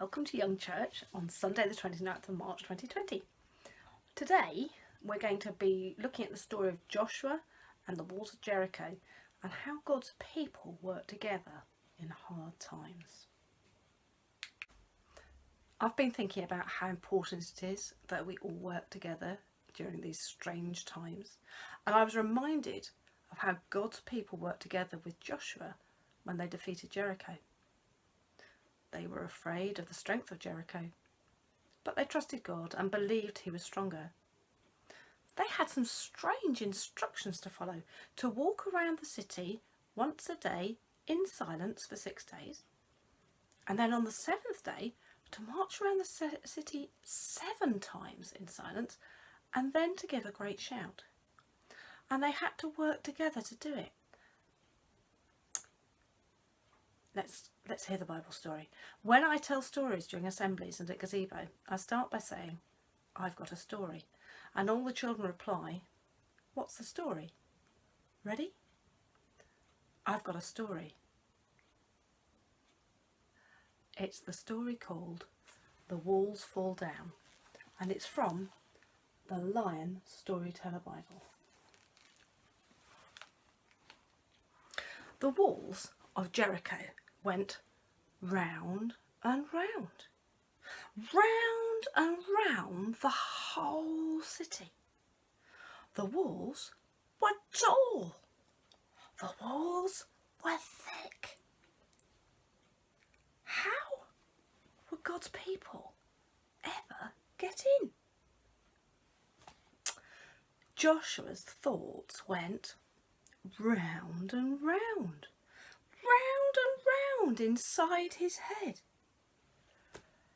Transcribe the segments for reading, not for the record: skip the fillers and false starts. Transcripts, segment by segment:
welcome to Young Church on Sunday the 29th of March 2020. Today we're going to be looking at the story of Joshua and the walls of Jericho and how God's people work together in hard times. I've been thinking about how important it is that we all work together during these strange times, and I was reminded of how God's people worked together with Joshua when they defeated Jericho. They were afraid of the strength of Jericho, but they trusted God and believed he was stronger. They had some strange instructions to follow: to walk around the city once a day in silence for 6 days, and then on the 7th day to march around the city 7 times in silence, and then to give a great shout. And they had to work together to do it. Let's hear the Bible story. When I tell stories during assemblies and at gazebo, I start by saying, "I've got a story." And all the children reply, "What's the story?" Ready? I've got a story. It's the story called The Walls Fall Down, and it's from the Lion Storyteller Bible. The walls of Jericho went round and round, round and round the whole city. The walls were tall, the walls were thick. How would God's people ever get in? Joshua's thoughts went round and round, round and round inside his head.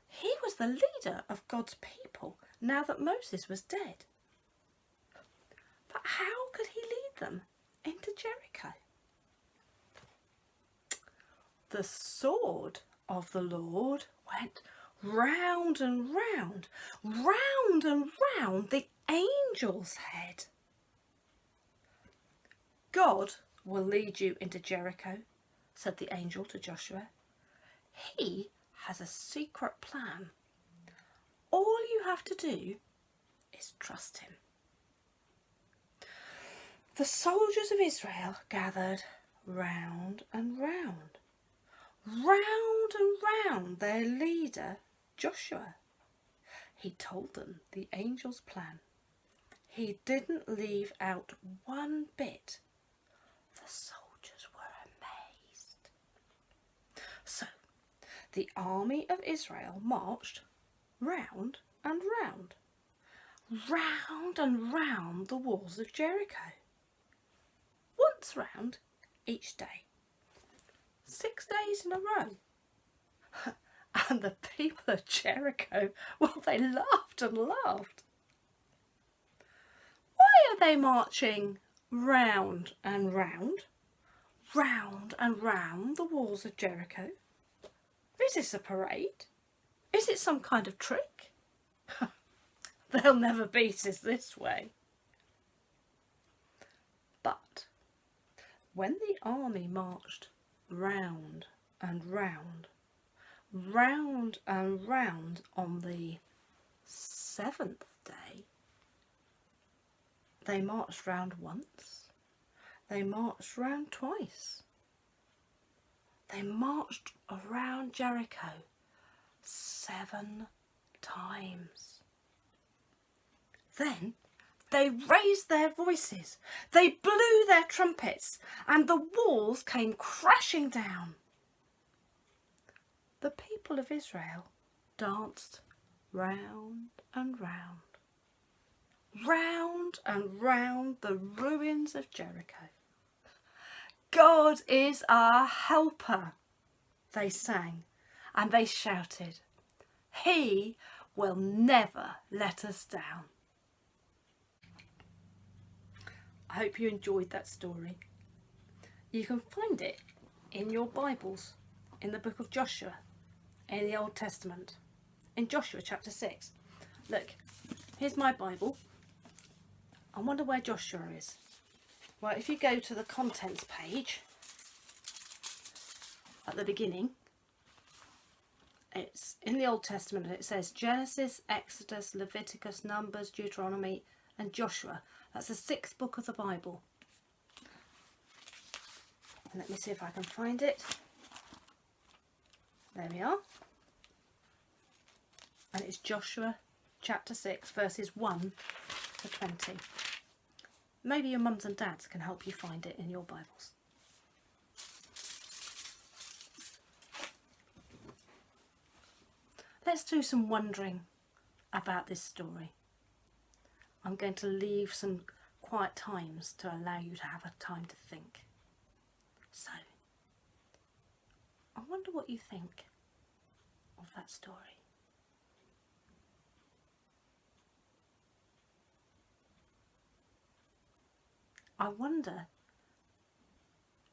He was the leader of God's people now that Moses was dead. But how could he lead them into Jericho? The sword of the Lord went round and round, round and round the angel's head. God will lead you into Jericho, said the angel to Joshua. He has a secret plan. All you have to do is trust him. The soldiers of Israel gathered round and round, round and round their leader, Joshua. He told them the angel's plan. He didn't leave out one bit. The soldiers were amazed. So the army of Israel marched round and round, round and round the walls of Jericho. Once round each day, 6 days in a row. And the people of Jericho, well, they laughed and laughed. Why are they marching round and round, round and round the walls of Jericho? Is this a parade? Is it some kind of trick? They'll never beat us this way. But when the army marched round and round, round and round on the 7th day, they marched round once, they marched round twice, they marched around Jericho 7 times. Then they raised their voices, they blew their trumpets, and the walls came crashing down. The people of Israel danced round and round, round and round the ruins of Jericho. God is our helper, they sang, and they shouted. He will never let us down. I hope you enjoyed that story. You can find it in your Bibles, in the book of Joshua, in the Old Testament, in Joshua chapter 6. Look, here's my Bible. I wonder where Joshua is. Well, if you go to the contents page at the beginning, It's in the Old Testament, and it says Genesis, Exodus, Leviticus, Numbers, Deuteronomy and Joshua. That's the 6th book of the Bible. And let me see if I can find it. There we are. And it's Joshua chapter 6 verses 1 to 20. Maybe your mums and dads can help you find it in your Bibles. Let's do some wondering about this story. I'm going to leave some quiet times to allow you to have a time to think. So, I wonder what you think of that story. I wonder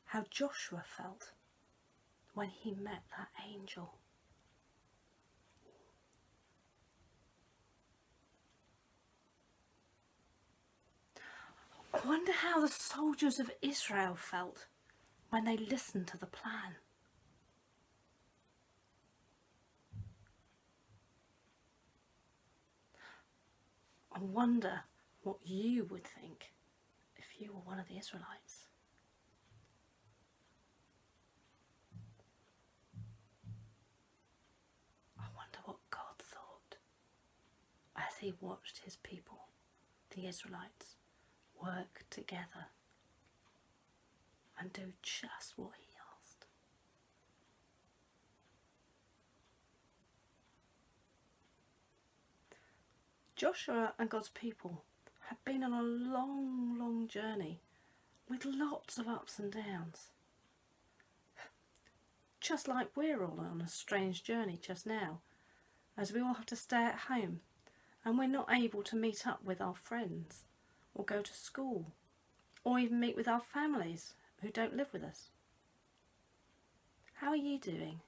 how Joshua felt when he met that angel. I wonder how the soldiers of Israel felt when they listened to the plan. I wonder what you would think if you were one of the Israelites. I wonder what God thought as he watched his people, the Israelites, work together and do just what he asked. Joshua and God's people had been on a long, long journey with lots of ups and downs. Just like we're all on a strange journey just now, as we all have to stay at home and we're not able to meet up with our friends or go to school or even meet with our families who don't live with us. How are you doing?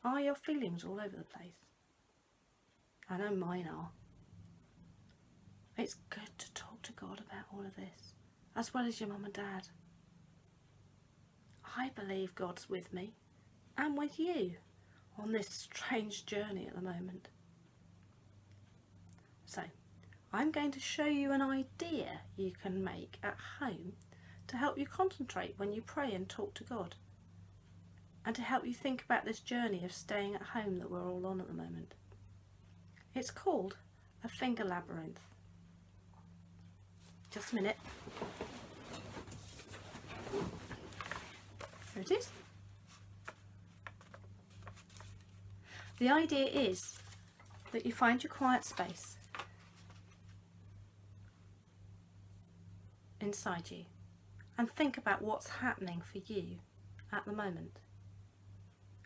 Are your feelings all over the place? I know mine are. It's good to talk to God about all of this, as well as your mum and dad. I believe God's with me and with you on this strange journey at the moment. So, I'm going to show you an idea you can make at home to help you concentrate when you pray and talk to God, and to help you think about this journey of staying at home that we're all on at the moment. It's called a finger labyrinth. Just a minute. There it is. The idea is that you find your quiet space inside you and think about what's happening for you at the moment.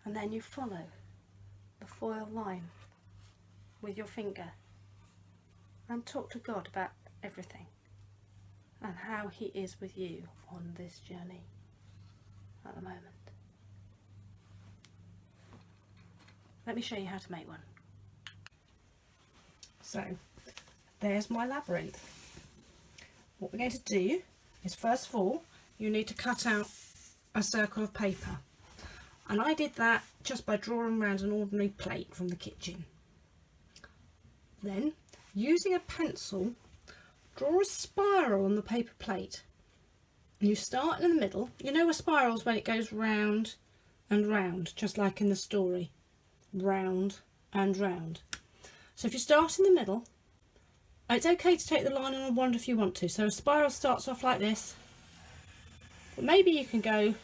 And then you follow the foil line with your finger and talk to God about everything and how he is with you on this journey at the moment. Let me show you how to make one. So, there's my labyrinth. What we're going to do is, first of all, you need to cut out a circle of paper. And I did that just by drawing around an ordinary plate from the kitchen. Then, using a pencil, draw a spiral on the paper plate. You start in the middle. You know a spiral's when it goes round and round, just like in the story. Round and round. So if you start in the middle, it's okay to take the line on a wand if you want to. So a spiral starts off like this, but maybe you can go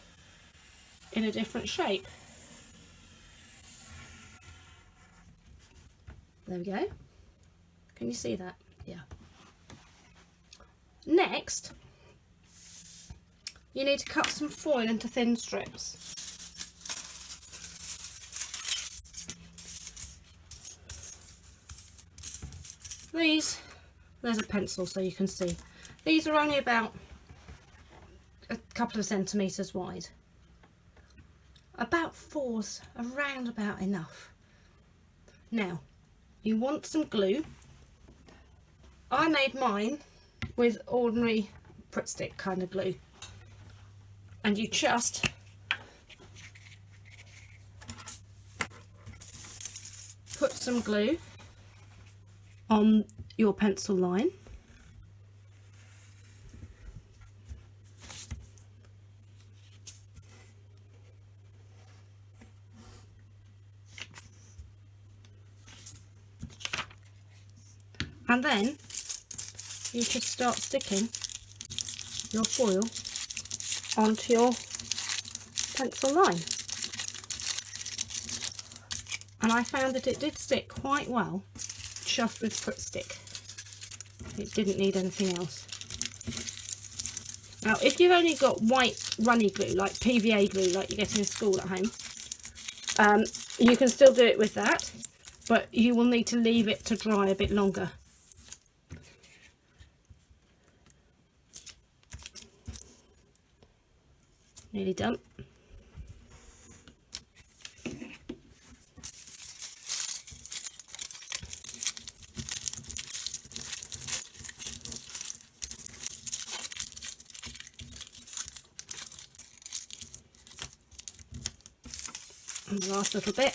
in a different shape. There we go. Can you see that? Yeah. Next, you need to cut some foil into thin strips. There's a pencil so you can see. These are only about a couple of centimetres wide. About four's around about enough. Now, you want some glue. I made mine with ordinary Pritt stick kind of glue. And you just put some glue on your pencil line. And then you should start sticking your foil onto your pencil line. And I found that it did stick quite well just with Pritt Stick. It didn't need anything else. Now, if you've only got white runny glue, like PVA glue, like you get in school at home, you can still do it with that, but you will need to leave it to dry a bit longer. Nearly done. And the last little bit.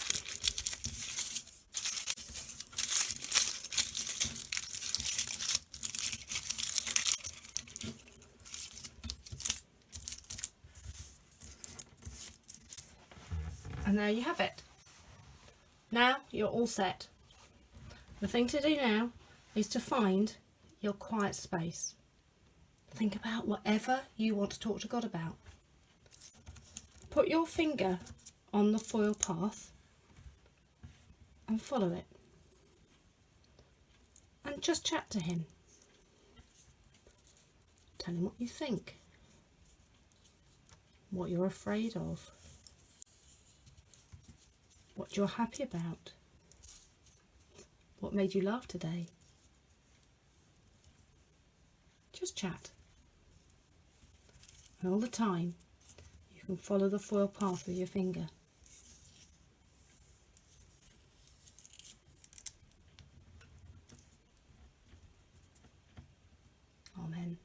And there you have it. Now you're all set. The thing to do now is to find your quiet space. Think about whatever you want to talk to God about. Put your finger on the foil path and follow it. And just chat to him. Tell him what you think, what you're afraid of, what you're happy about, what made you laugh today. Just chat. And all the time, you can follow the foil path with your finger. Amen.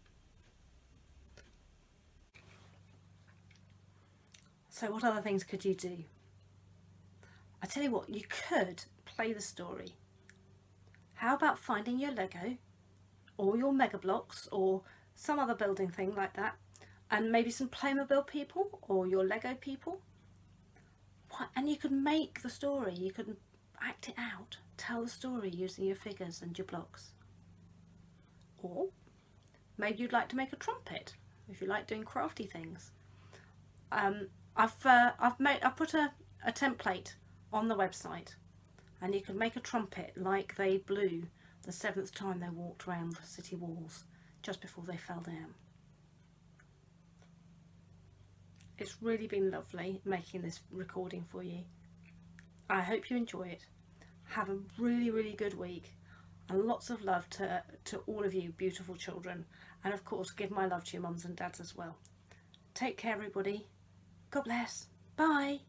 So what other things could you do? I tell you what, you could play the story. How about finding your Lego or your Mega Blocks or some other building thing like that, and maybe some Playmobil people or your Lego people? And you could make the story, you could act it out, tell the story using your figures and your blocks. Or maybe you'd like to make a trumpet if you like doing crafty things. I've put a template on the website, and you can make a trumpet like they blew the 7th time they walked around the city walls just before they fell down. It's really been lovely making this recording for you. I hope you enjoy it. Have a really, really good week, and lots of love to all of you beautiful children, and of course give my love to your mums and dads as well. Take care everybody. God bless. Bye.